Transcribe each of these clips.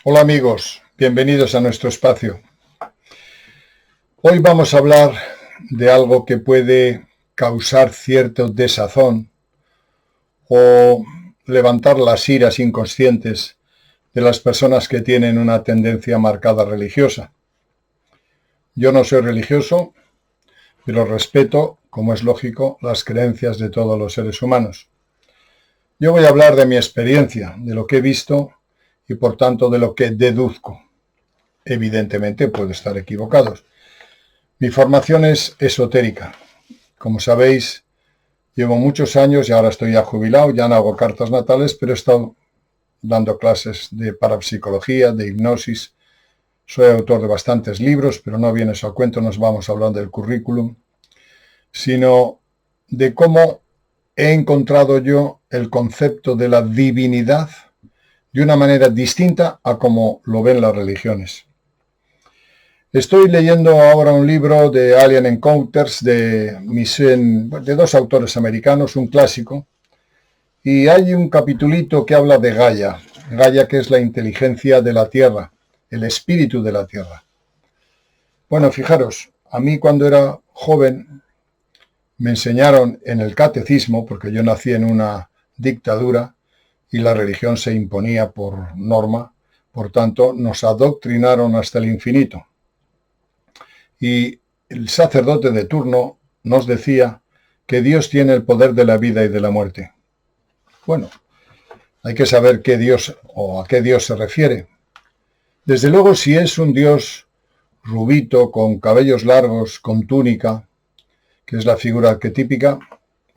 Hola amigos, bienvenidos a nuestro espacio. Hoy vamos a hablar de algo que puede causar cierto desazón o levantar las iras inconscientes de las personas que tienen una tendencia marcada religiosa. Yo no soy religioso, pero respeto, como es lógico, las creencias de todos los seres humanos. Yo voy a hablar de mi experiencia, de lo que he visto y por tanto de lo que deduzco. Evidentemente puedo estar equivocado. Mi formación es esotérica. Como sabéis, llevo muchos años y ahora estoy ya jubilado, ya no hago cartas natales, pero he estado dando clases de parapsicología, de hipnosis. Soy autor de bastantes libros, pero no viene eso a cuento, nos vamos a hablar del currículum, sino de cómo he encontrado yo el concepto de la divinidad de una manera distinta a como lo ven las religiones. Estoy leyendo ahora un libro de Alien Encounters de dos autores americanos, un clásico, y hay un capitulito que habla de Gaia. Gaia, que es la inteligencia de la Tierra, el espíritu de la Tierra. Bueno, fijaros, a mí cuando era joven me enseñaron en el catecismo, porque yo nací en una dictadura y la religión se imponía por norma, por tanto nos adoctrinaron hasta el infinito. Y el sacerdote de turno nos decía que Dios tiene el poder de la vida y de la muerte. Bueno, hay que saber qué Dios o a qué Dios se refiere. Desde luego, si es un Dios rubito, con cabellos largos, con túnica, que es la figura arquetípica,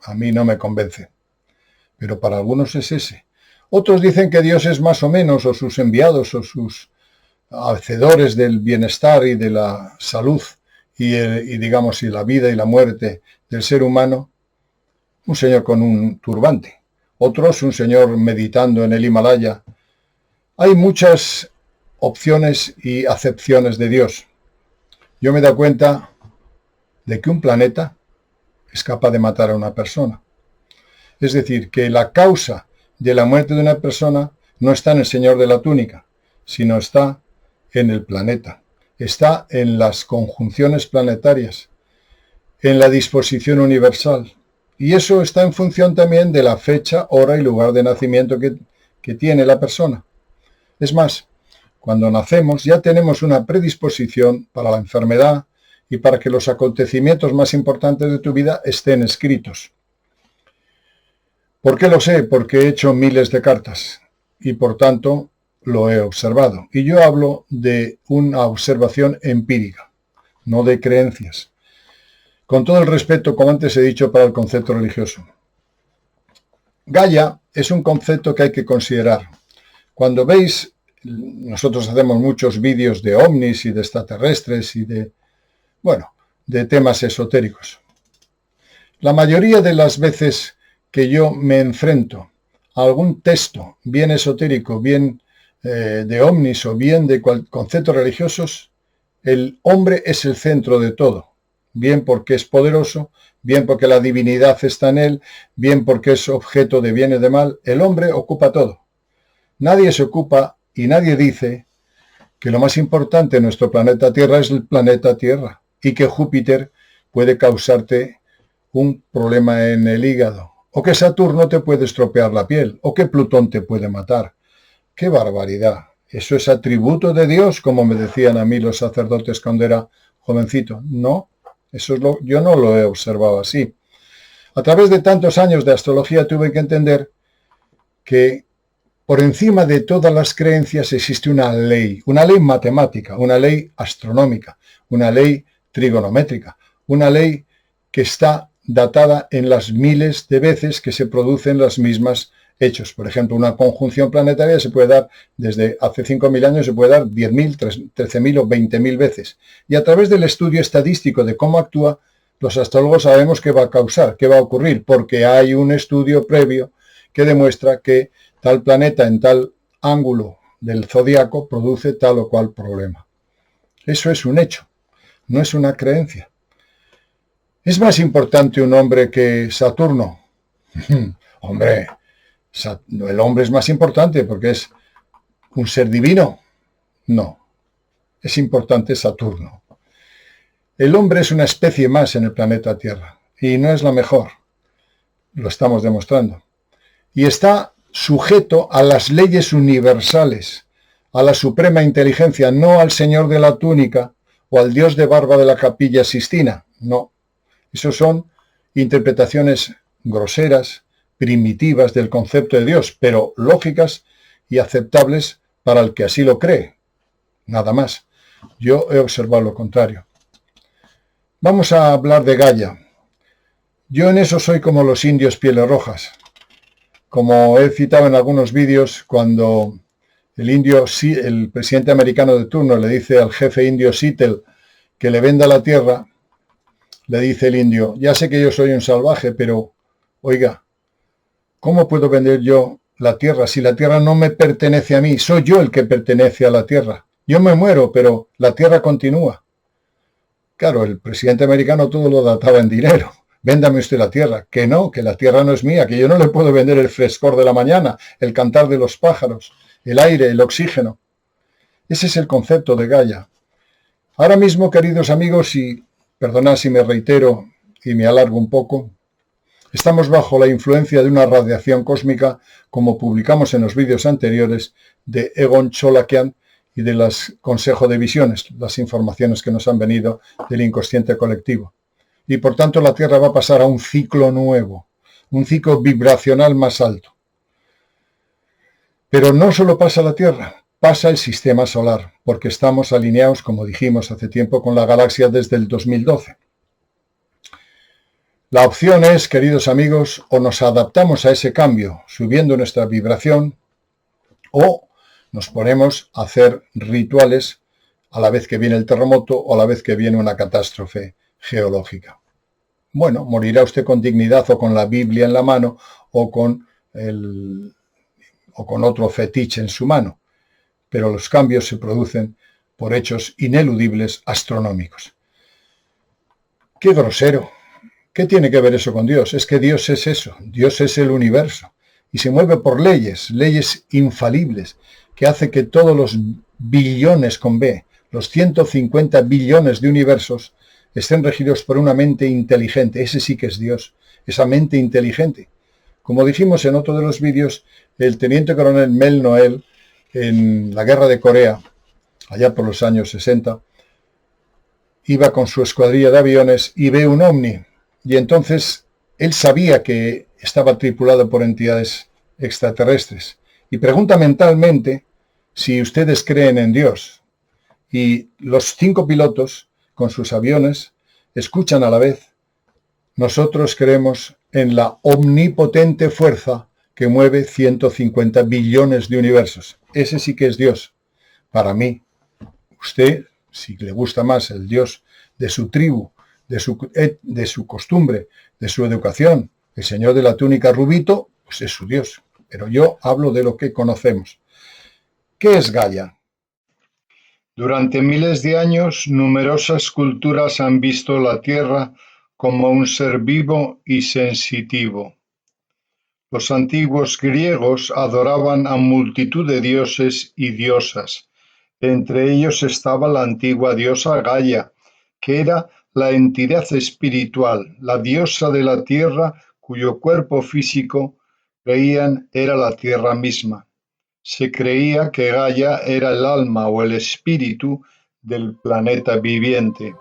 a mí no me convence. Pero para algunos es ese. Otros dicen que Dios es más o menos, o sus enviados, o sus hacedores del bienestar y de la salud, y la vida y la muerte del ser humano, un señor con un turbante. Otros, un señor meditando en el Himalaya. Hay muchas opciones y acepciones de Dios. Yo me he dado cuenta de que un planeta es capaz de matar a una persona. Es decir, que la causa de la muerte de una persona no está en el señor de la túnica, sino está en el planeta. Está en las conjunciones planetarias, en la disposición universal. Y eso está en función también de la fecha, hora y lugar de nacimiento que tiene la persona. Es más, cuando nacemos ya tenemos una predisposición para la enfermedad y para que los acontecimientos más importantes de tu vida estén escritos. ¿Por qué lo sé? Porque he hecho miles de cartas y por tanto lo he observado. Y yo hablo de una observación empírica, no de creencias. Con todo el respeto, como antes he dicho, para el concepto religioso. Gaia es un concepto que hay que considerar. Cuando veis, nosotros hacemos muchos vídeos de ovnis y de extraterrestres y de temas esotéricos. La mayoría de las veces que yo me enfrento a algún texto, bien esotérico, bien de ovnis o bien de conceptos religiosos, el hombre es el centro de todo, bien porque es poderoso, bien porque la divinidad está en él, bien porque es objeto de bien y de mal. El hombre ocupa todo. Nadie se ocupa y nadie dice que lo más importante en nuestro planeta Tierra es el planeta Tierra y que Júpiter puede causarte un problema en el hígado, o que Saturno te puede estropear la piel, o que Plutón te puede matar. ¡Qué barbaridad! ¿Eso es atributo de Dios, como me decían a mí los sacerdotes cuando era jovencito? No, yo no lo he observado así. A través de tantos años de astrología tuve que entender que por encima de todas las creencias existe una ley matemática, una ley astronómica, una ley trigonométrica, una ley que está datada en las miles de veces que se producen las mismas hechos. Por ejemplo, una conjunción planetaria se puede dar desde hace 5.000 años, se puede dar 10.000, 13.000 o 20.000 veces. Y a través del estudio estadístico de cómo actúa, los astrólogos sabemos qué va a causar, qué va a ocurrir, porque hay un estudio previo que demuestra que tal planeta en tal ángulo del zodiaco produce tal o cual problema. Eso es un hecho, no es una creencia. ¿Es más importante un hombre que Saturno? Hombre, el hombre es más importante porque es un ser divino, No, es importante Saturno. El hombre es una especie más en el planeta Tierra y no es la mejor, lo estamos demostrando. Y está sujeto a las leyes universales, a la suprema inteligencia, no al señor de la túnica o al dios de barba de la Capilla Sistina, no. Esos son interpretaciones groseras, primitivas del concepto de Dios, pero lógicas y aceptables para el que así lo cree. Nada más. Yo he observado lo contrario. Vamos a hablar de Gaia. Yo en eso soy como los indios pieles rojas. Como he citado en algunos vídeos, cuando el presidente americano de turno le dice al jefe indio Seattle que le venda la tierra, le dice el indio, ya sé que yo soy un salvaje, pero, oiga, ¿cómo puedo vender yo la tierra si la tierra no me pertenece a mí? Soy yo el que pertenece a la tierra. Yo me muero, pero la tierra continúa. Claro, el presidente americano todo lo databa en dinero. Véndame usted la tierra. Que no, que la tierra no es mía, que yo no le puedo vender el frescor de la mañana, el cantar de los pájaros, el aire, el oxígeno. Ese es el concepto de Gaia. Ahora mismo, queridos amigos, y perdonad si me reitero y me alargo un poco, estamos bajo la influencia de una radiación cósmica, como publicamos en los vídeos anteriores, de Egon Cholakian y de los consejos de visiones, las informaciones que nos han venido del inconsciente colectivo. Y por tanto la Tierra va a pasar a un ciclo nuevo, un ciclo vibracional más alto. Pero no solo pasa la Tierra, pasa el sistema solar, porque estamos alineados, como dijimos hace tiempo, con la galaxia desde el 2012. La opción es, queridos amigos, o nos adaptamos a ese cambio subiendo nuestra vibración, o nos ponemos a hacer rituales a la vez que viene el terremoto o a la vez que viene una catástrofe geológica. Bueno, morirá usted con dignidad o con la Biblia en la mano o con otro fetiche en su mano, pero los cambios se producen por hechos ineludibles astronómicos. ¡Qué grosero! ¿Qué tiene que ver eso con Dios? Es que Dios es eso, Dios es el universo y se mueve por leyes infalibles, que hace que todos los billones con B, los 150 billones de universos, estén regidos por una mente inteligente. Ese sí que es Dios, esa mente inteligente. Como dijimos en otro de los vídeos, el teniente coronel Mel Noel, en la guerra de Corea, allá por los años 60, iba con su escuadrilla de aviones y ve un ovni. Y entonces él sabía que estaba tripulado por entidades extraterrestres. Y pregunta mentalmente si ustedes creen en Dios. Y los 5 pilotos, con sus aviones, escuchan a la vez: nosotros creemos en la omnipotente fuerza que mueve 150 billones de universos. Ese sí que es Dios. Para mí, usted, si le gusta más el Dios de su tribu, de su costumbre, de su educación, el señor de la túnica rubito, pues es su Dios. Pero yo hablo de lo que conocemos. ¿Qué es Gaia? Durante miles de años, numerosas culturas han visto la Tierra como un ser vivo y sensitivo. Los antiguos griegos adoraban a multitud de dioses y diosas. Entre ellos estaba la antigua diosa Gaia, que era la entidad espiritual, la diosa de la tierra, cuyo cuerpo físico creían era la tierra misma. Se creía que Gaia era el alma o el espíritu del planeta viviente.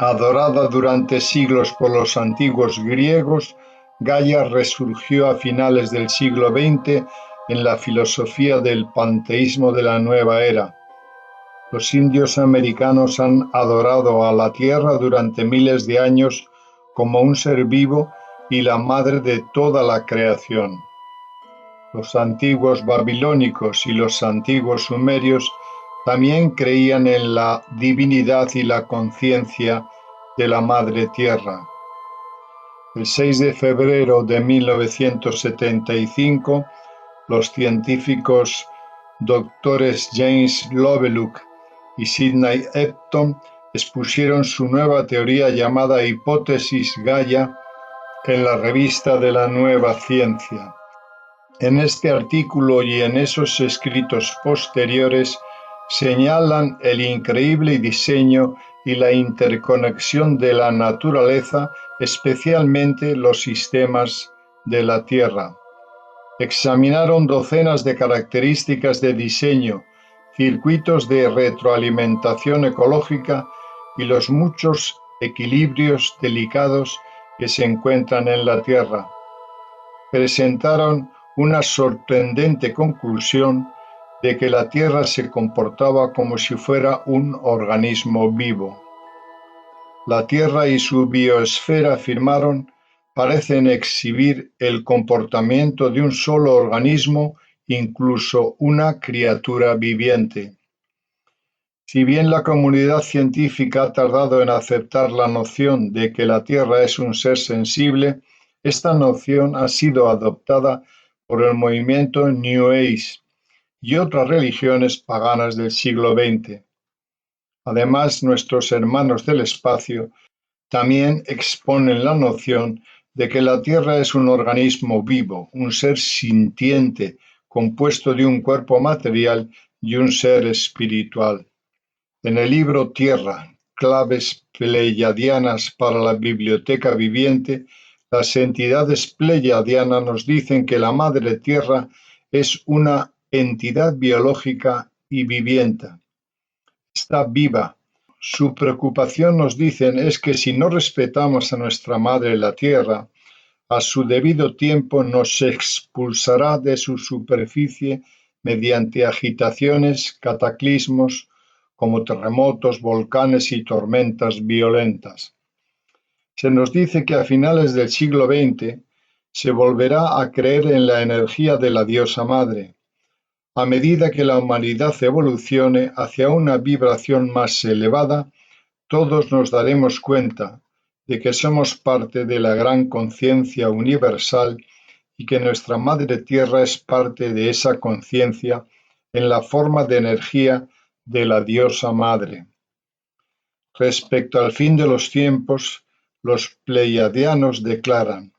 Adorada durante siglos por los antiguos griegos, Gaia resurgió a finales del siglo XX en la filosofía del panteísmo de la nueva era. Los indios americanos han adorado a la Tierra durante miles de años como un ser vivo y la madre de toda la creación. Los antiguos babilónicos y los antiguos sumerios también creían en la divinidad y la conciencia de la Madre Tierra. El 6 de febrero de 1975, los científicos doctores James Lovelock y Sidney Epton expusieron su nueva teoría llamada Hipótesis Gaia en la revista de la Nueva Ciencia. En este artículo y en esos escritos posteriores señalan el increíble diseño y la interconexión de la naturaleza, especialmente los sistemas de la Tierra. Examinaron docenas de características de diseño, circuitos de retroalimentación ecológica y los muchos equilibrios delicados que se encuentran en la Tierra. Presentaron una sorprendente conclusión de que la Tierra se comportaba como si fuera un organismo vivo. La Tierra y su biosfera, afirmaron, parecen exhibir el comportamiento de un solo organismo, incluso una criatura viviente. Si bien la comunidad científica ha tardado en aceptar la noción de que la Tierra es un ser sensible, esta noción ha sido adoptada por el movimiento New Age y otras religiones paganas del siglo XX. Además, nuestros hermanos del espacio también exponen la noción de que la Tierra es un organismo vivo, un ser sintiente, compuesto de un cuerpo material y un ser espiritual. En el libro Tierra, claves pleiadianas para la biblioteca viviente, las entidades pleiadianas nos dicen que la Madre Tierra es una entidad biológica y viviente. Está viva. Su preocupación, nos dicen, es que si no respetamos a nuestra Madre la Tierra, a su debido tiempo nos expulsará de su superficie mediante agitaciones, cataclismos, como terremotos, volcanes y tormentas violentas. Se nos dice que a finales del siglo XX se volverá a creer en la energía de la diosa madre. A medida que la humanidad evolucione hacia una vibración más elevada, todos nos daremos cuenta de que somos parte de la gran conciencia universal y que nuestra Madre Tierra es parte de esa conciencia en la forma de energía de la diosa madre. Respecto al fin de los tiempos, los pleiadianos declaran: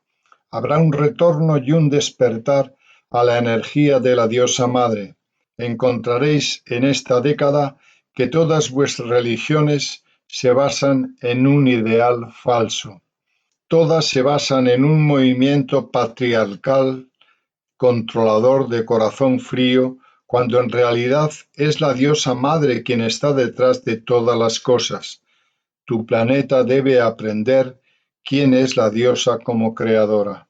habrá un retorno y un despertar a la energía de la diosa madre. Encontraréis en esta década que todas vuestras religiones se basan en un ideal falso. Todas se basan en un movimiento patriarcal, controlador, de corazón frío, cuando en realidad es la diosa madre quien está detrás de todas las cosas. Tu planeta debe aprender quién es la diosa como creadora.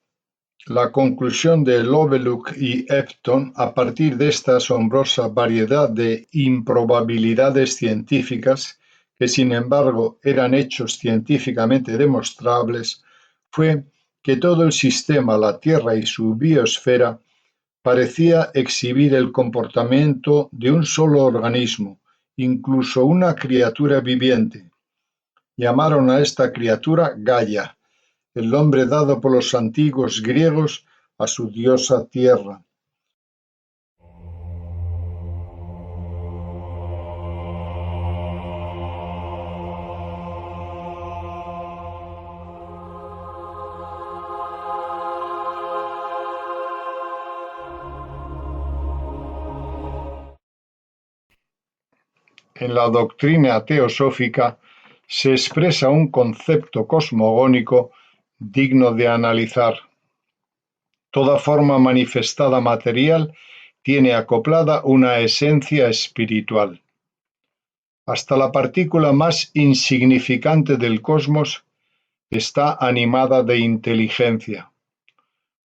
La conclusión de Lovelock y Epton, a partir de esta asombrosa variedad de improbabilidades científicas, que sin embargo eran hechos científicamente demostrables, fue que todo el sistema, la Tierra y su biosfera, parecía exhibir el comportamiento de un solo organismo, incluso una criatura viviente. Llamaron a esta criatura Gaia, el nombre dado por los antiguos griegos a su diosa Tierra. En la doctrina teosófica se expresa un concepto cosmogónico digno de analizar. Toda forma manifestada material tiene acoplada una esencia espiritual. Hasta la partícula más insignificante del cosmos está animada de inteligencia.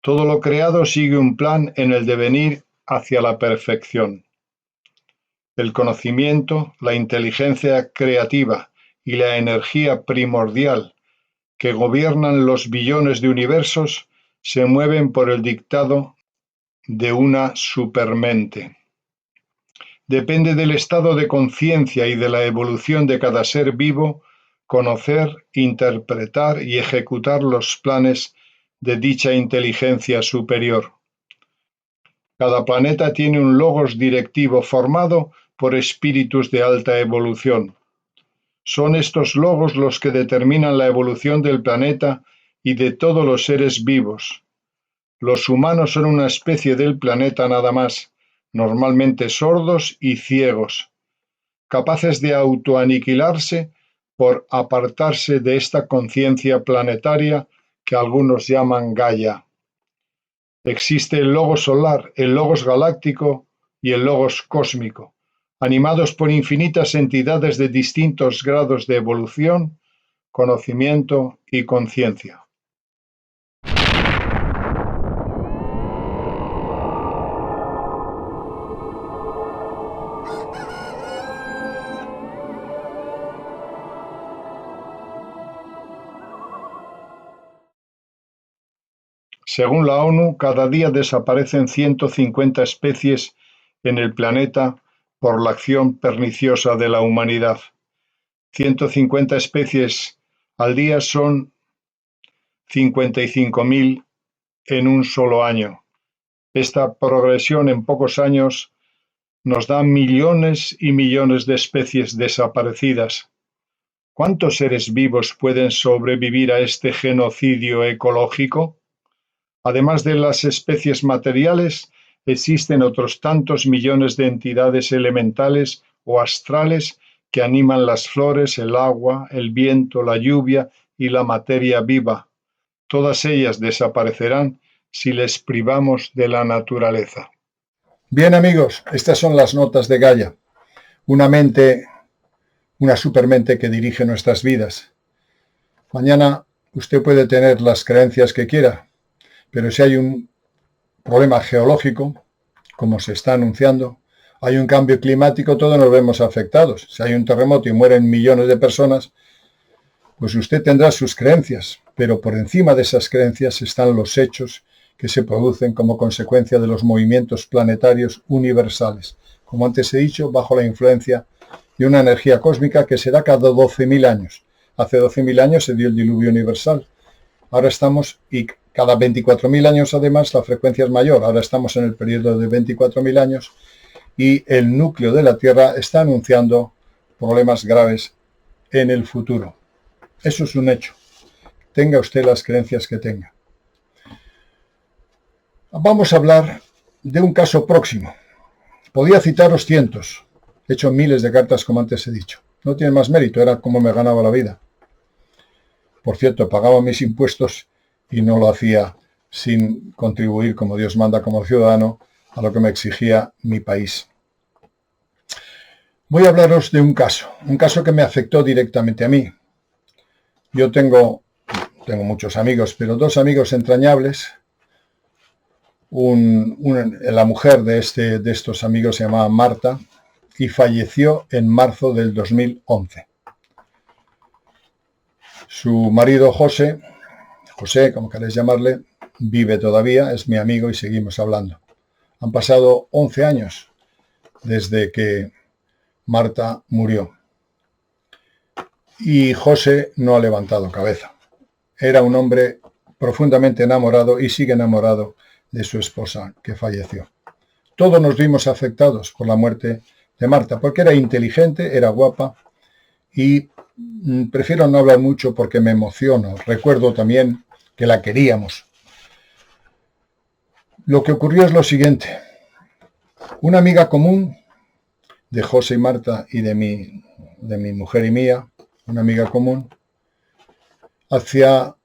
Todo lo creado sigue un plan en el devenir hacia la perfección. El conocimiento, la inteligencia creativa y la energía primordial que gobiernan los billones de universos se mueven por el dictado de una supermente. Depende del estado de conciencia y de la evolución de cada ser vivo conocer, interpretar y ejecutar los planes de dicha inteligencia superior. Cada planeta tiene un logos directivo formado por espíritus de alta evolución. Son estos logos los que determinan la evolución del planeta y de todos los seres vivos. Los humanos son una especie del planeta nada más, normalmente sordos y ciegos. capaces de autoaniquilarse por apartarse de esta conciencia planetaria que algunos llaman Gaia. Existe el logos solar, el logos galáctico y el logos cósmico, animados por infinitas entidades de distintos grados de evolución, conocimiento y conciencia. Según la ONU, cada día desaparecen 150 especies en el planeta por la acción perniciosa de la humanidad. 150 especies al día son 55.000 en un solo año. Esta progresión en pocos años nos da millones y millones de especies desaparecidas. ¿Cuántos seres vivos pueden sobrevivir a este genocidio ecológico? Además de las especies materiales, existen otros tantos millones de entidades elementales o astrales que animan las flores, el agua, el viento, la lluvia y la materia viva. Todas ellas desaparecerán si les privamos de la naturaleza. Bien, amigos, estas son las notas de Gaia, una supermente que dirige nuestras vidas. Mañana usted puede tener las creencias que quiera, pero si hay un problema geológico, como se está anunciando, hay un cambio climático, todos nos vemos afectados. Si hay un terremoto y mueren millones de personas, pues usted tendrá sus creencias, pero por encima de esas creencias están los hechos que se producen como consecuencia de los movimientos planetarios universales. Como antes he dicho, bajo la influencia de una energía cósmica que se da cada 12.000 años. Hace 12.000 años se dio el diluvio universal. Ahora estamos, y cada 24.000 años además la frecuencia es mayor. Ahora estamos en el periodo de 24.000 años y el núcleo de la Tierra está anunciando problemas graves en el futuro. Eso es un hecho. Tenga usted las creencias que tenga. Vamos a hablar de un caso próximo. Podía citaros cientos. He hecho miles de cartas como antes he dicho. No tiene más mérito, era como me ganaba la vida. Por cierto, pagaba mis impuestos y no lo hacía sin contribuir como Dios manda como ciudadano a lo que me exigía mi país. Voy a hablaros de un caso que me afectó directamente a mí. Yo tengo muchos amigos, pero dos amigos entrañables. La mujer de estos amigos se llamaba Marta y falleció en marzo del 2011. Su marido José, como queréis llamarle, vive todavía, es mi amigo y seguimos hablando. Han pasado 11 años desde que Marta murió y José no ha levantado cabeza. Era un hombre profundamente enamorado y sigue enamorado de su esposa que falleció. Todos nos vimos afectados por la muerte de Marta, porque era inteligente, era guapa y prefiero no hablar mucho porque me emociono. Recuerdo también que la queríamos. Lo que ocurrió es lo siguiente. Una amiga común de José y Marta y de mi mujer y mía, una amiga común, hacia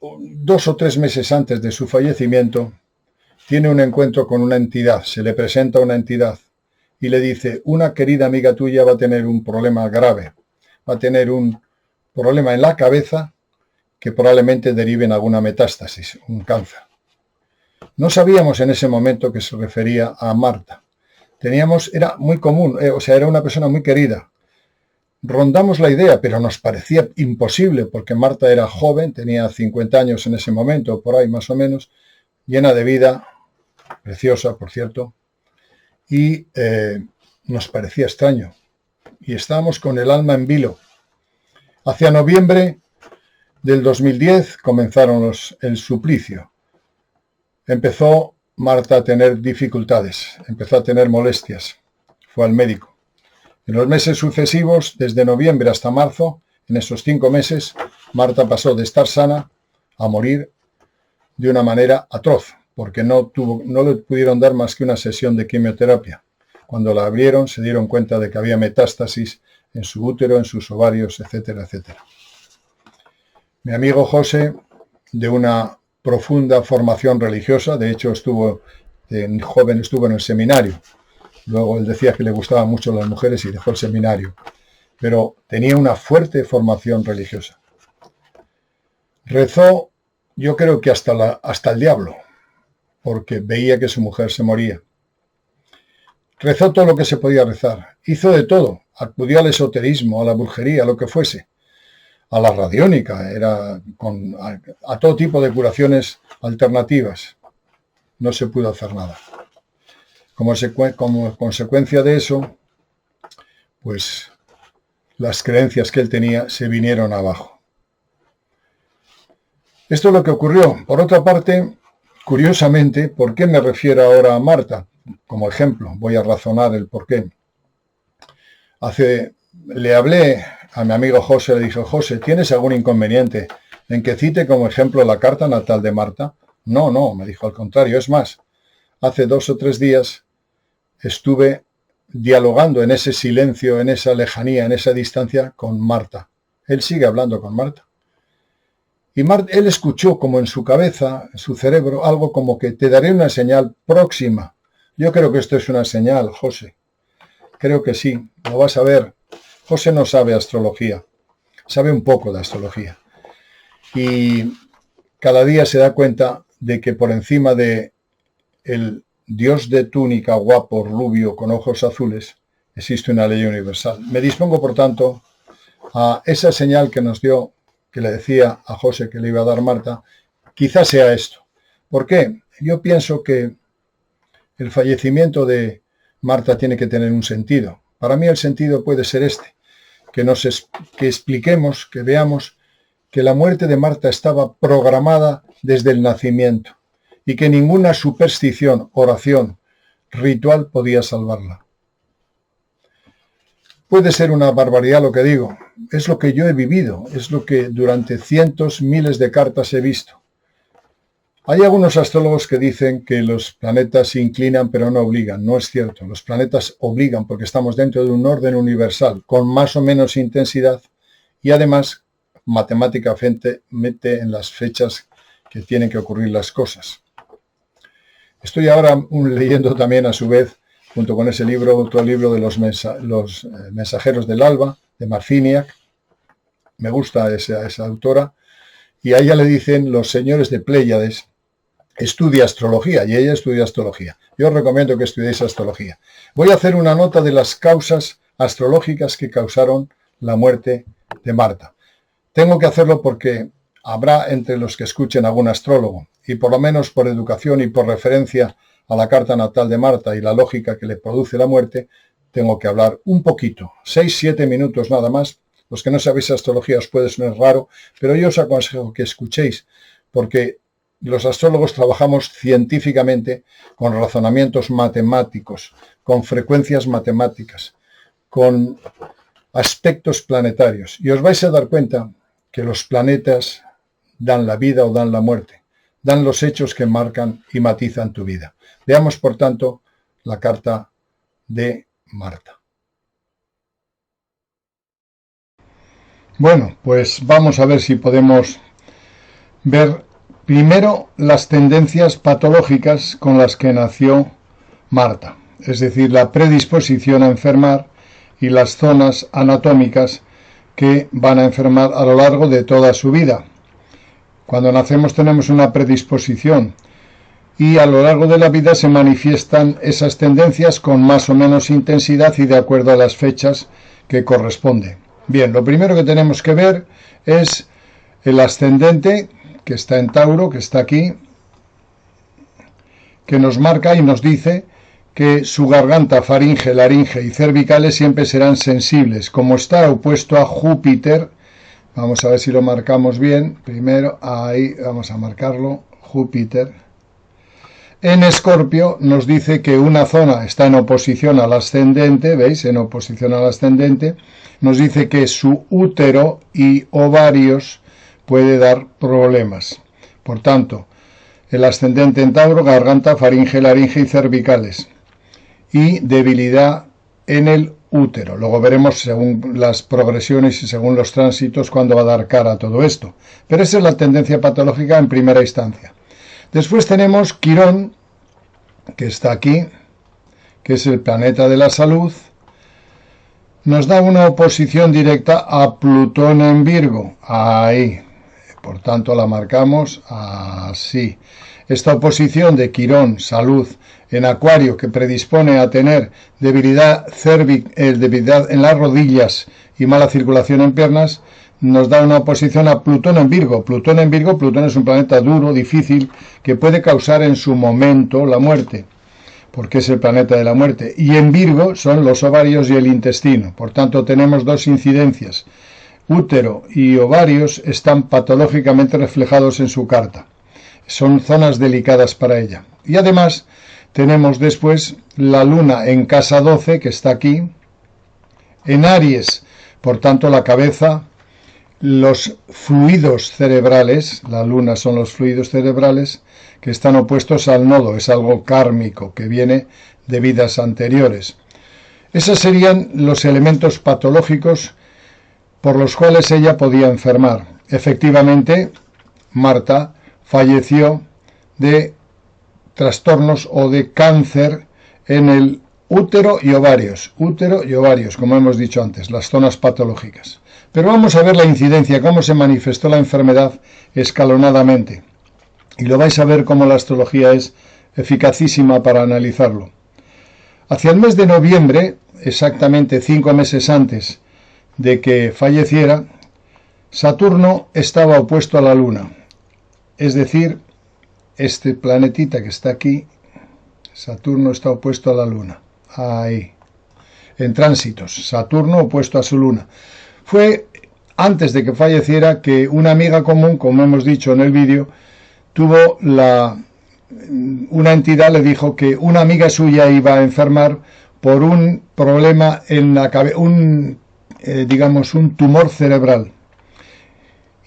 2 o 3 meses antes de su fallecimiento, tiene un encuentro con una entidad, se le presenta una entidad y le dice, una querida amiga tuya va a tener un problema grave, va a tener un problema en la cabeza que probablemente derive en alguna metástasis, un cáncer. No sabíamos en ese momento que se refería a Marta. Era muy común, era una persona muy querida. Rondamos la idea, pero nos parecía imposible porque Marta era joven, tenía 50 años en ese momento, por ahí más o menos, llena de vida, preciosa, por cierto, y nos parecía extraño. Y estábamos con el alma en vilo. Hacia noviembre del 2010 comenzaron el suplicio. Empezó Marta a tener dificultades, empezó a tener molestias. Fue al médico. En los meses sucesivos, desde noviembre hasta marzo, en esos 5 meses, Marta pasó de estar sana a morir de una manera atroz, porque no le pudieron dar más que una sesión de quimioterapia. cuando la abrieron se dieron cuenta de que había metástasis en su útero, en sus ovarios, etcétera, etcétera. Mi amigo José, de una profunda formación religiosa, de hecho joven estuvo en el seminario, luego él decía que le gustaban mucho las mujeres y dejó el seminario, pero tenía una fuerte formación religiosa. Rezó, yo creo que hasta el diablo, porque veía que su mujer se moría. Rezó todo lo que se podía rezar, hizo de todo, acudió al esoterismo, a la brujería, a lo que fuese, a la radiónica, a todo tipo de curaciones alternativas. No se pudo hacer nada. Como consecuencia de eso, pues las creencias que él tenía se vinieron abajo. Esto es lo que ocurrió. Por otra parte, curiosamente, ¿por qué me refiero ahora a Marta? Como ejemplo, voy a razonar el por qué. Le hablé a mi amigo José, le dije, José, ¿tienes algún inconveniente en que cite como ejemplo la carta natal de Marta? No, me dijo, al contrario, es más, hace 2 o 3 días estuve dialogando en ese silencio, en esa lejanía, en esa distancia con Marta. Él sigue hablando con Marta. Y él escuchó como en su cabeza, en su cerebro, algo como que te daré una señal próxima. Yo creo que esto es una señal, José. Creo que sí, lo vas a ver. José no sabe astrología, sabe un poco de astrología. Y cada día se da cuenta de que por encima de el Dios de túnica guapo, rubio, con ojos azules, existe una ley universal. Me dispongo, por tanto, a esa señal que nos dio, que le decía a José que le iba a dar Marta, quizás sea esto. ¿Por qué? Yo pienso que el fallecimiento de Marta tiene que tener un sentido. Para mí el sentido puede ser este, que expliquemos, que veamos que la muerte de Marta estaba programada desde el nacimiento y que ninguna superstición, oración, ritual podía salvarla. Puede ser una barbaridad lo que digo, es lo que yo he vivido, es lo que durante cientos, miles de cartas he visto. Hay algunos astrólogos que dicen que los planetas se inclinan pero no obligan. No es cierto, los planetas obligan porque estamos dentro de un orden universal con más o menos intensidad y además matemáticamente mete en las fechas que tienen que ocurrir las cosas. Estoy ahora leyendo también a su vez, junto con ese libro, otro libro de los mensajeros del alba, de Marciniak. Me gusta esa autora. Y a ella le dicen los señores de Pléyades, estudia astrología, y ella estudia astrología. Yo os recomiendo que estudiéis astrología. Voy a hacer una nota de las causas astrológicas que causaron la muerte de Marta. Tengo que hacerlo porque habrá entre los que escuchen algún astrólogo, y por lo menos por educación y por referencia a la carta natal de Marta y la lógica que le produce la muerte, tengo que hablar un poquito, 6-7 minutos nada más. Los que no sabéis astrología os puede sonar raro, pero yo os aconsejo que escuchéis, porque los astrólogos trabajamos científicamente con razonamientos matemáticos, con frecuencias matemáticas, con aspectos planetarios. Y os vais a dar cuenta que los planetas dan la vida o dan la muerte, dan los hechos que marcan y matizan tu vida. Veamos, por tanto, la carta de Marta. Bueno, pues vamos a ver si podemos ver primero las tendencias patológicas con las que nació Marta, es decir, la predisposición a enfermar y las zonas anatómicas que van a enfermar a lo largo de toda su vida. Cuando nacemos tenemos una predisposición y a lo largo de la vida se manifiestan esas tendencias con más o menos intensidad y de acuerdo a las fechas que corresponden. Bien, lo primero que tenemos que ver es el ascendente, que está en Tauro, que está aquí, que nos marca y nos dice que su garganta, faringe, laringe y cervicales siempre serán sensibles. Como está opuesto a Júpiter, vamos a ver si lo marcamos bien. Primero, ahí vamos a marcarlo, Júpiter. En Escorpio nos dice que una zona está en oposición al ascendente, ¿veis? En oposición al ascendente. Nos dice que su útero y ovarios puede dar problemas. Por tanto, el ascendente en Tauro, garganta, faringe, laringe y cervicales. y debilidad en el útero. Luego veremos según las progresiones y según los tránsitos cuándo va a dar cara a todo esto. Pero esa es la tendencia patológica en primera instancia. Después tenemos Quirón, que está aquí, que es el planeta de la salud. Nos da una oposición directa a Plutón en Virgo. Ahí. Por tanto, la marcamos así. Esta oposición de Quirón, salud, en Acuario, que predispone a tener debilidad debilidad en las rodillas y mala circulación en piernas, nos da una oposición a Plutón en Virgo. Plutón en Virgo, Plutón es un planeta duro, difícil, que puede causar en su momento la muerte, porque es el planeta de la muerte. Y en Virgo son los ovarios y el intestino. Por tanto, tenemos dos incidencias. Útero y ovarios están patológicamente reflejados en su carta. Son zonas delicadas para ella. Y además tenemos después la luna en casa 12, que está aquí, en Aries, por tanto la cabeza, los fluidos cerebrales, la luna son los fluidos cerebrales, que están opuestos al nodo, es algo kármico que viene de vidas anteriores. Esos serían los elementos patológicos por los cuales ella podía enfermar. Efectivamente, Marta falleció de trastornos o de cáncer en el útero y ovarios, como hemos dicho antes, las zonas patológicas. Pero vamos a ver la incidencia, cómo se manifestó la enfermedad escalonadamente. Y lo vais a ver cómo la astrología es eficacísima para analizarlo. Hacia el mes de noviembre, exactamente 5 meses antes de que falleciera, Saturno estaba opuesto a la Luna. Es decir, este planetita que está aquí, Saturno está opuesto a la Luna. Ahí. En tránsitos, Saturno opuesto a su Luna. Fue antes de que falleciera que una amiga común, como hemos dicho en el vídeo, tuvo una entidad le dijo que una amiga suya iba a enfermar por un problema en la cabeza, digamos un tumor cerebral.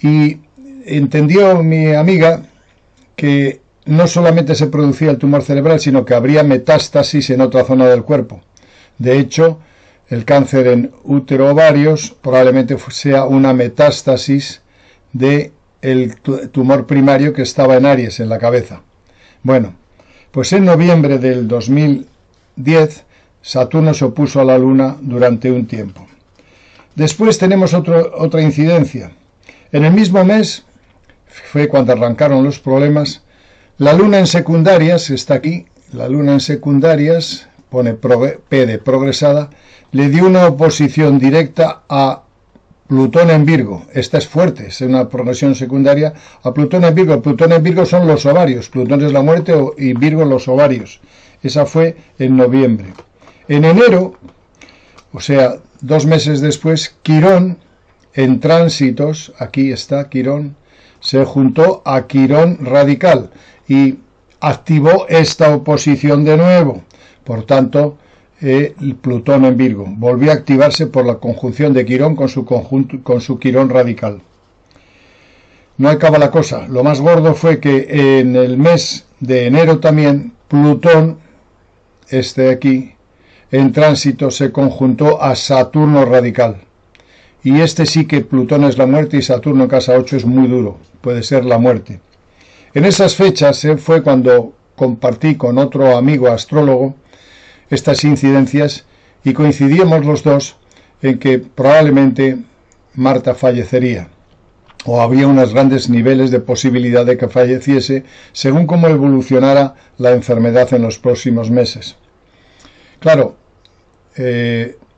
Y entendió mi amiga que no solamente se producía el tumor cerebral, sino que habría metástasis en otra zona del cuerpo. De hecho, el cáncer en útero ovarios probablemente sea una metástasis del tumor primario que estaba en Aries, en la cabeza. Bueno, pues en noviembre del 2010, Saturno se opuso a la Luna durante un tiempo. Después tenemos otra incidencia. En el mismo mes, fue cuando arrancaron los problemas, la Luna en secundarias, está aquí, la Luna en secundarias, pone P de progresada, le dio una oposición directa a Plutón en Virgo. Esta es fuerte, es una progresión secundaria a Plutón en Virgo. Plutón en Virgo son los ovarios, Plutón es la muerte y Virgo los ovarios. Esa fue en noviembre. En enero, o sea, 2 meses después, Quirón, en tránsitos, aquí está Quirón, se juntó a Quirón radical y activó esta oposición de nuevo. Por tanto, Plutón en Virgo volvió a activarse por la conjunción de Quirón con su Quirón radical. No acaba la cosa. Lo más gordo fue que en el mes de enero también Plutón, aquí, en tránsito se conjuntó a Saturno radical. Y sí que Plutón es la muerte y Saturno en casa 8 es muy duro, puede ser la muerte. En esas fechas fue cuando compartí con otro amigo astrólogo estas incidencias y coincidíamos los dos en que probablemente Marta fallecería o habría unos grandes niveles de posibilidad de que falleciese según cómo evolucionara la enfermedad en los próximos meses. Claro,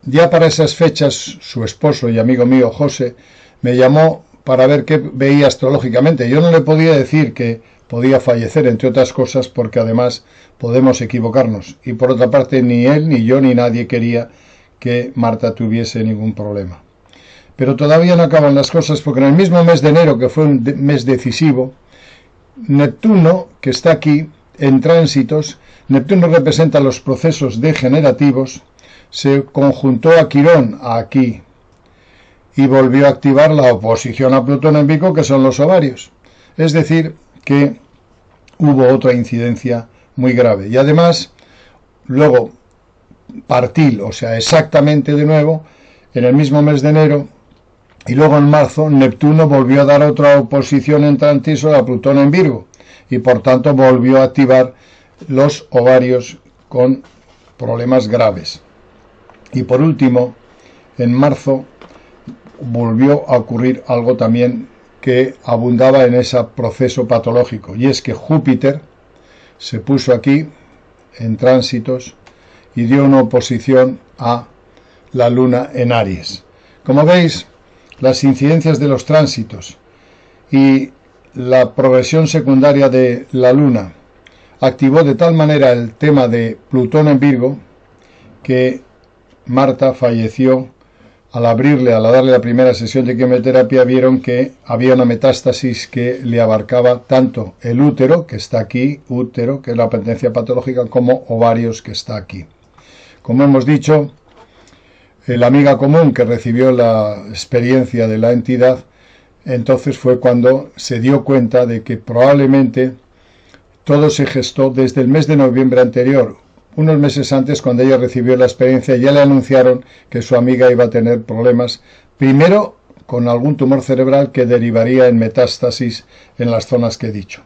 ya para esas fechas su esposo y amigo mío José me llamó para ver qué veía astrológicamente. Yo no le podía decir que podía fallecer, entre otras cosas, porque además podemos equivocarnos. Y por otra parte, ni él, ni yo, ni nadie quería que Marta tuviese ningún problema. Pero todavía no acaban las cosas, porque en el mismo mes de enero, que fue un mes decisivo, Neptuno, que está aquí, en tránsitos, Neptuno representa los procesos degenerativos, se conjuntó a Quirón, aquí, y volvió a activar la oposición a Plutón en Virgo, que son los ovarios. Es decir, que hubo otra incidencia muy grave. Y además, luego, partil, o sea, exactamente de nuevo, en el mismo mes de enero, y luego en marzo Neptuno volvió a dar otra oposición en transición a Plutón en Virgo, y por tanto volvió a activar los ovarios con problemas graves. Y por último, en marzo volvió a ocurrir algo también que abundaba en ese proceso patológico, y es que Júpiter se puso aquí en tránsitos y dio una oposición a la Luna en Aries. Como veis, las incidencias de los tránsitos y la progresión secundaria de la Luna activó de tal manera el tema de Plutón en Virgo que Marta falleció. Al darle la primera sesión de quimioterapia, vieron que había una metástasis que le abarcaba tanto el útero, que está aquí, útero, que es la pendencia patológica, como ovarios, que está aquí. Como hemos dicho, la amiga común que recibió la experiencia de la entidad, entonces fue cuando se dio cuenta de que probablemente todo se gestó desde el mes de noviembre anterior. Unos meses antes, cuando ella recibió la experiencia, ya le anunciaron que su amiga iba a tener problemas, primero con algún tumor cerebral que derivaría en metástasis en las zonas que he dicho.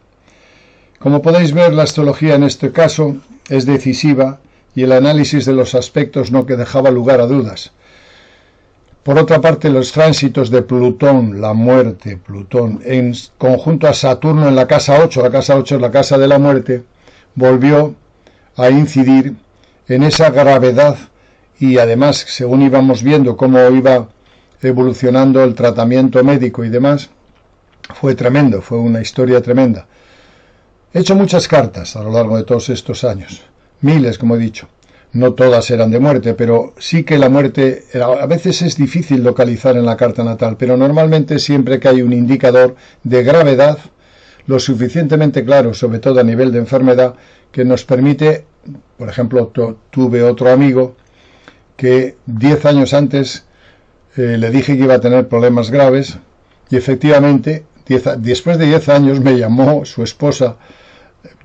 Como podéis ver, la astrología en este caso es decisiva y el análisis de los aspectos no que dejaba lugar a dudas. Por otra parte, los tránsitos de Plutón, la muerte, Plutón, en conjunto a Saturno en la casa 8 es la casa de la muerte, volvió a incidir en esa gravedad, y además, según íbamos viendo cómo iba evolucionando el tratamiento médico y demás, fue tremendo, fue una historia tremenda. He hecho muchas cartas a lo largo de todos estos años, miles, como he dicho. No todas eran de muerte, pero sí que la muerte a veces es difícil localizar en la carta natal, pero normalmente siempre que hay un indicador de gravedad lo suficientemente claro, sobre todo a nivel de enfermedad, que nos permite, por ejemplo, tuve otro amigo que 10 años antes le dije que iba a tener problemas graves, y efectivamente, después de 10 años me llamó su esposa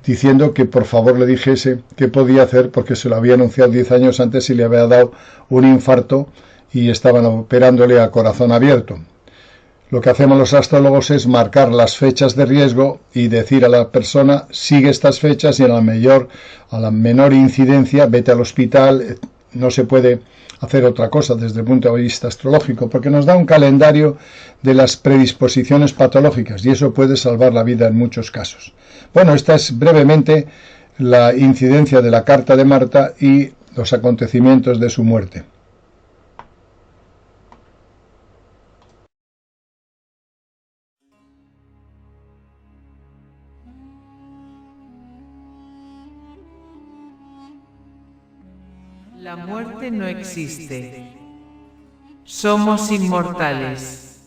diciendo que por favor le dijese qué podía hacer, porque se lo había anunciado 10 años antes y le había dado un infarto y estaban operándole a corazón abierto. Lo que hacemos los astrólogos es marcar las fechas de riesgo y decir a la persona: sigue estas fechas y a la menor incidencia vete al hospital. No se puede hacer otra cosa desde el punto de vista astrológico, porque nos da un calendario de las predisposiciones patológicas y eso puede salvar la vida en muchos casos. Bueno, esta es brevemente la incidencia de la carta de Marta y los acontecimientos de su muerte. La muerte no existe. Somos inmortales.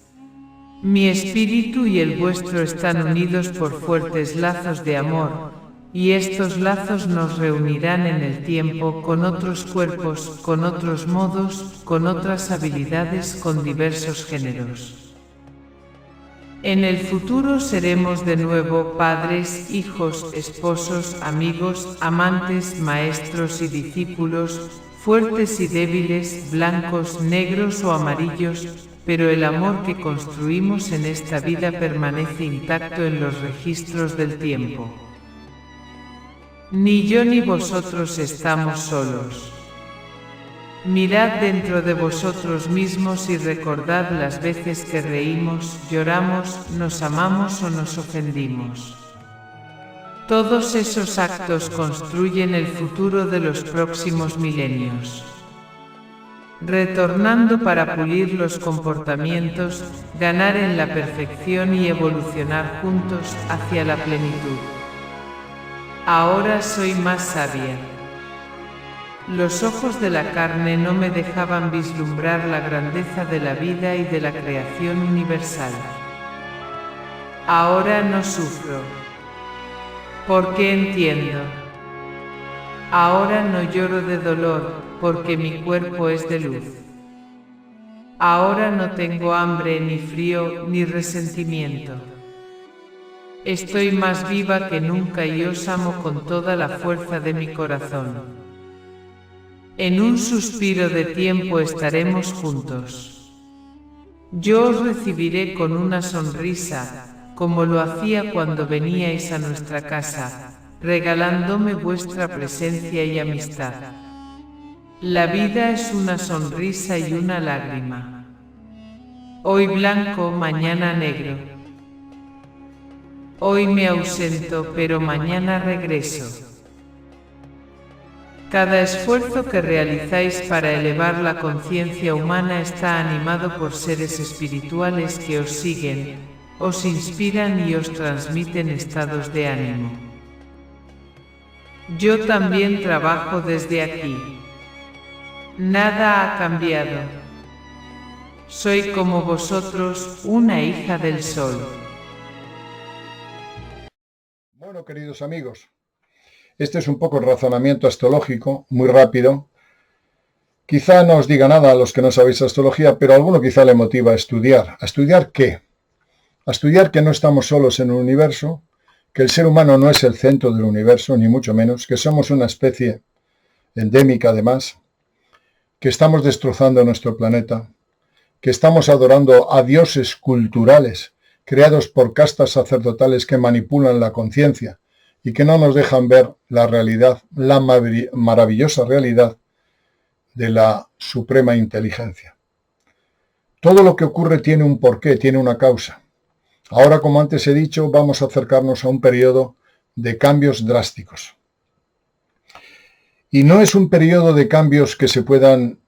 Mi espíritu y el vuestro están unidos por fuertes lazos de amor, y estos lazos nos reunirán en el tiempo con otros cuerpos, con otros modos, con otras habilidades, con diversos géneros. En el futuro seremos de nuevo padres, hijos, esposos, amigos, amantes, maestros y discípulos, fuertes y débiles, blancos, negros o amarillos, pero el amor que construimos en esta vida permanece intacto en los registros del tiempo. Ni yo ni vosotros estamos solos. Mirad dentro de vosotros mismos y recordad las veces que reímos, lloramos, nos amamos o nos ofendimos. Todos esos actos construyen el futuro de los próximos milenios. Retornando para pulir los comportamientos, ganar en la perfección y evolucionar juntos hacia la plenitud. Ahora soy más sabia. Los ojos de la carne no me dejaban vislumbrar la grandeza de la vida y de la creación universal. Ahora no sufro, porque entiendo. Ahora no lloro de dolor, porque mi cuerpo es de luz. Ahora no tengo hambre, ni frío, ni resentimiento. Estoy más viva que nunca y os amo con toda la fuerza de mi corazón. En un suspiro de tiempo estaremos juntos. Yo os recibiré con una sonrisa, como lo hacía cuando veníais a nuestra casa, regalándome vuestra presencia y amistad. La vida es una sonrisa y una lágrima. Hoy blanco, mañana negro. Hoy me ausento, pero mañana regreso. Cada esfuerzo que realizáis para elevar la conciencia humana está animado por seres espirituales que os siguen, os inspiran y os transmiten estados de ánimo. Yo también trabajo desde aquí. Nada ha cambiado. Soy como vosotros, una hija del sol. Bueno, queridos amigos, este es un poco el razonamiento astrológico, muy rápido. Quizá no os diga nada a los que no sabéis astrología, pero a alguno quizá le motiva a estudiar. ¿A estudiar qué? A estudiar que no estamos solos en el universo, que el ser humano no es el centro del universo, ni mucho menos, que somos una especie endémica además, que estamos destrozando nuestro planeta, que estamos adorando a dioses culturales creados por castas sacerdotales que manipulan la conciencia y que no nos dejan ver la realidad, la maravillosa realidad de la suprema inteligencia. Todo lo que ocurre tiene un porqué, tiene una causa. Ahora, como antes he dicho, vamos a acercarnos a un periodo de cambios drásticos. Y no es un periodo de cambios que se puedan,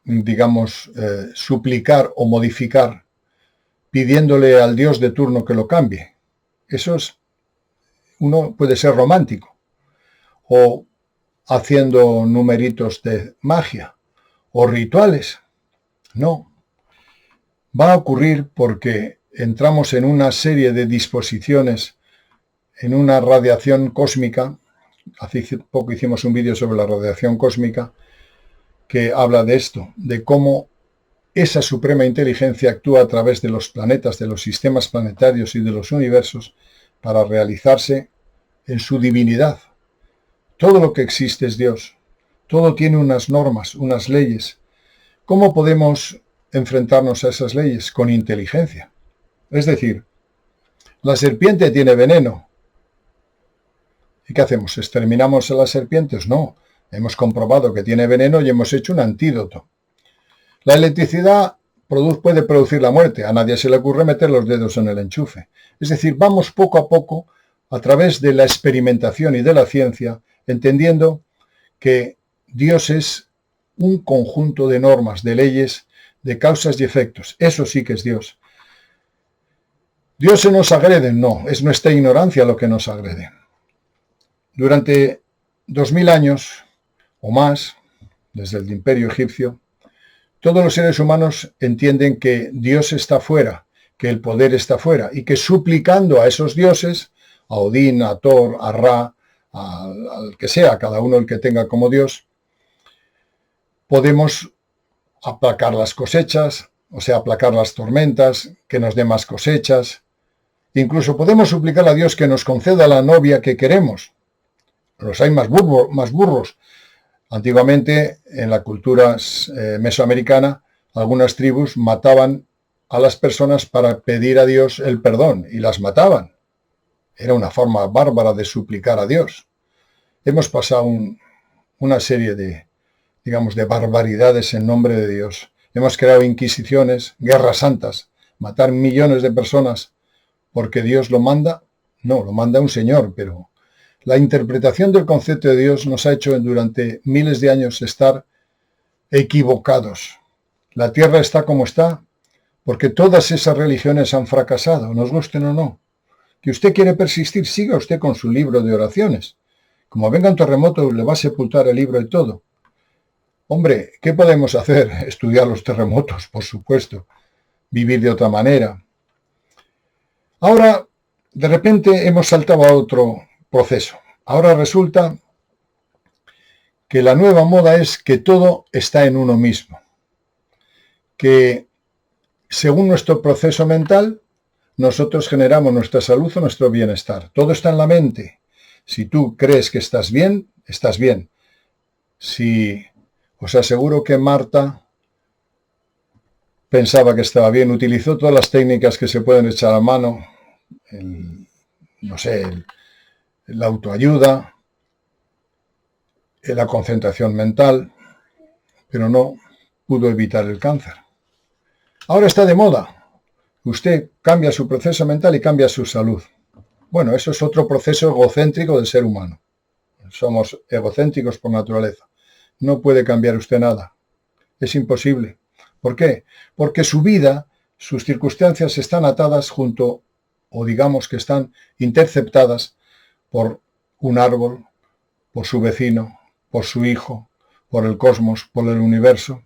digamos, suplicar o modificar pidiéndole al Dios de turno que lo cambie. Eso es, uno puede ser romántico, o haciendo numeritos de magia, o rituales. No. Va a ocurrir porque entramos en una serie de disposiciones, en una radiación cósmica. Hace poco hicimos un vídeo sobre la radiación cósmica que habla de esto, de cómo esa suprema inteligencia actúa a través de los planetas, de los sistemas planetarios y de los universos para realizarse en su divinidad. Todo lo que existe es Dios. Todo tiene unas normas, unas leyes. ¿Cómo podemos enfrentarnos a esas leyes? Con inteligencia. Es decir, la serpiente tiene veneno. ¿Y qué hacemos? ¿Exterminamos a las serpientes? No. Hemos comprobado que tiene veneno y hemos hecho un antídoto. La electricidad puede producir la muerte. A nadie se le ocurre meter los dedos en el enchufe. Es decir, vamos poco a poco a través de la experimentación y de la ciencia, entendiendo que Dios es un conjunto de normas, de leyes, de causas y efectos. Eso sí que es Dios. ¿Dios se nos agrede? No, es nuestra ignorancia lo que nos agrede. Durante 2000 años o más, desde el Imperio egipcio, todos los seres humanos entienden que Dios está fuera, que el poder está fuera, y que suplicando a esos dioses, a Odín, a Thor, a Ra, al que sea, cada uno el que tenga como Dios, podemos aplacar las cosechas, o sea, aplacar las tormentas, que nos dé más cosechas. Incluso podemos suplicar a Dios que nos conceda la novia que queremos. Los hay más burros. Antiguamente, en la cultura mesoamericana, algunas tribus mataban a las personas para pedir a Dios el perdón y las mataban. Era una forma bárbara de suplicar a Dios. Hemos pasado una serie de, digamos, de barbaridades en nombre de Dios. Hemos creado inquisiciones, guerras santas, matar millones de personas porque Dios lo manda. No, lo manda un señor, pero la interpretación del concepto de Dios nos ha hecho durante miles de años estar equivocados. La tierra está como está porque todas esas religiones han fracasado, nos gusten o no. Que usted quiere persistir, siga usted con su libro de oraciones. Como venga un terremoto, le va a sepultar el libro y todo. Hombre, ¿qué podemos hacer? Estudiar los terremotos, por supuesto. Vivir de otra manera. Ahora, de repente, hemos saltado a otro proceso. Ahora resulta que la nueva moda es que todo está en uno mismo. Que según nuestro proceso mental, nosotros generamos nuestra salud o nuestro bienestar. Todo está en la mente. Si tú crees que estás bien, estás bien. Si Os aseguro que Marta pensaba que estaba bien, utilizó todas las técnicas que se pueden echar a mano, la autoayuda, la concentración mental, pero no pudo evitar el cáncer. Ahora está de moda. Usted cambia su proceso mental y cambia su salud. Bueno, eso es otro proceso egocéntrico del ser humano. Somos egocéntricos por naturaleza. No puede cambiar usted nada. Es imposible. ¿Por qué? Porque su vida, sus circunstancias están atadas junto, o digamos que están interceptadas por un árbol, por su vecino, por su hijo, por el cosmos, por el universo.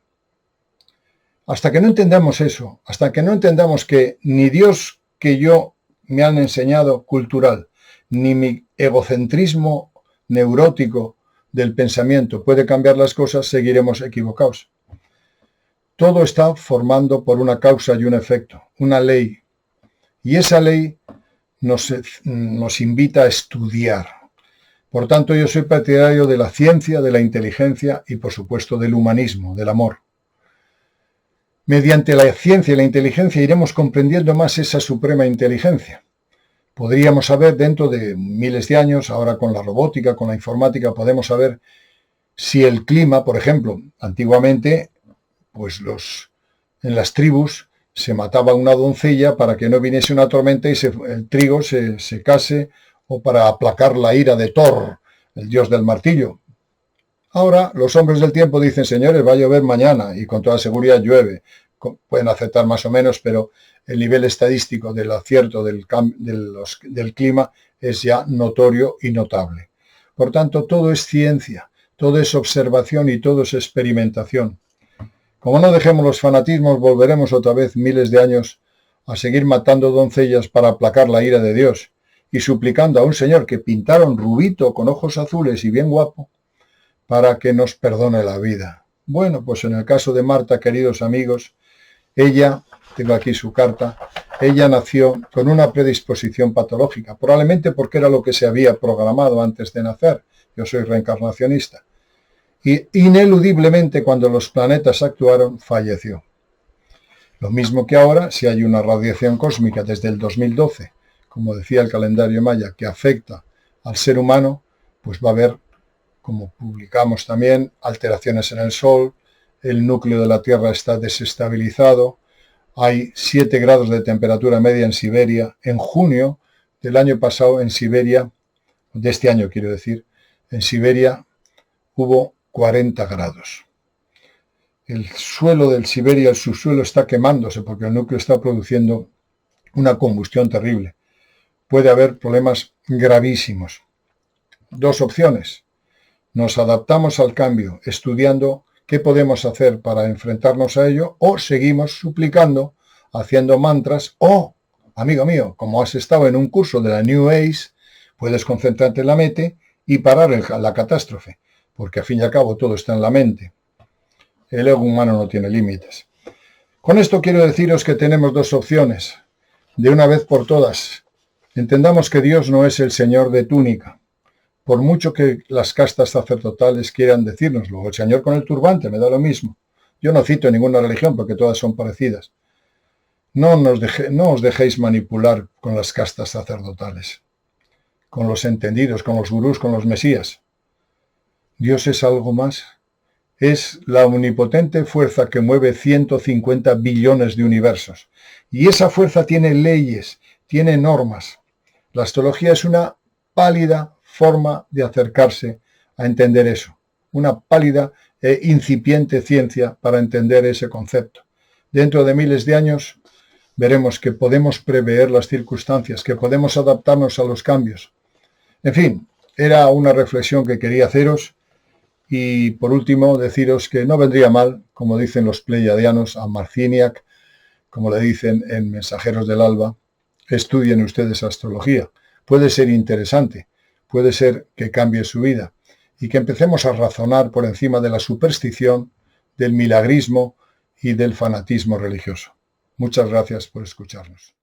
Hasta que no entendamos eso, hasta que no entendamos que ni Dios que yo me han enseñado cultural, ni mi egocentrismo neurótico del pensamiento puede cambiar las cosas, seguiremos equivocados. Todo está formando por una causa y un efecto, una ley. Y esa ley nos invita a estudiar. Por tanto, yo soy partidario de la ciencia, de la inteligencia y, por supuesto, del humanismo, del amor. Mediante la ciencia y la inteligencia iremos comprendiendo más esa suprema inteligencia. Podríamos saber dentro de miles de años, ahora con la robótica, con la informática, podemos saber si el clima, por ejemplo, antiguamente, pues en las tribus se mataba una doncella para que no viniese una tormenta y el trigo se secase, o para aplacar la ira de Thor, el dios del martillo. Ahora los hombres del tiempo dicen, señores, va a llover mañana, y con toda seguridad llueve. Pueden aceptar más o menos, pero el nivel estadístico del acierto del clima es ya notorio y notable. Por tanto, todo es ciencia, todo es observación y todo es experimentación. Como no dejemos los fanatismos, volveremos otra vez miles de años a seguir matando doncellas para aplacar la ira de Dios y suplicando a un señor que pintaron rubito con ojos azules y bien guapo para que nos perdone la vida. Bueno, pues en el caso de Marta, queridos amigos, ella, tengo aquí su carta, ella nació con una predisposición patológica, probablemente porque era lo que se había programado antes de nacer. Yo soy reencarnacionista. Y ineludiblemente cuando los planetas actuaron, falleció. Lo mismo que ahora, si hay una radiación cósmica desde el 2012, como decía el calendario maya, que afecta al ser humano, pues va a haber, como publicamos también, alteraciones en el Sol, el núcleo de la Tierra está desestabilizado, hay 7 grados de temperatura media en Siberia. En junio del año pasado en Siberia, de este año quiero decir, en Siberia hubo 40 grados. El suelo del Siberia, el subsuelo está quemándose porque el núcleo está produciendo una combustión terrible. Puede haber problemas gravísimos. 2 opciones. Nos adaptamos al cambio estudiando qué podemos hacer para enfrentarnos a ello, o seguimos suplicando, haciendo mantras, o, amigo mío, como has estado en un curso de la New Age, puedes concentrarte en la mente y parar la catástrofe, porque al fin y al cabo todo está en la mente. El ego humano no tiene límites. Con esto quiero deciros que tenemos 2 opciones. De una vez por todas, entendamos que Dios no es el Señor de túnica, por mucho que las castas sacerdotales quieran decírnoslo, o el Señor con el turbante, me da lo mismo. Yo no cito ninguna religión porque todas son parecidas. No os dejéis manipular con las castas sacerdotales, con los entendidos, con los gurús, con los mesías. Dios es algo más. Es la omnipotente fuerza que mueve 150 billones de universos. Y esa fuerza tiene leyes, tiene normas. La astrología es una pálida forma de acercarse a entender eso. Una pálida e incipiente ciencia para entender ese concepto. Dentro de miles de años veremos que podemos prever las circunstancias, que podemos adaptarnos a los cambios. En fin, era una reflexión que quería haceros. Y por último, deciros que no vendría mal, como dicen los pleiadianos, a Marciniak, como le dicen en Mensajeros del Alba, estudien ustedes astrología. Puede ser interesante, puede ser que cambie su vida y que empecemos a razonar por encima de la superstición, del milagrismo y del fanatismo religioso. Muchas gracias por escucharnos.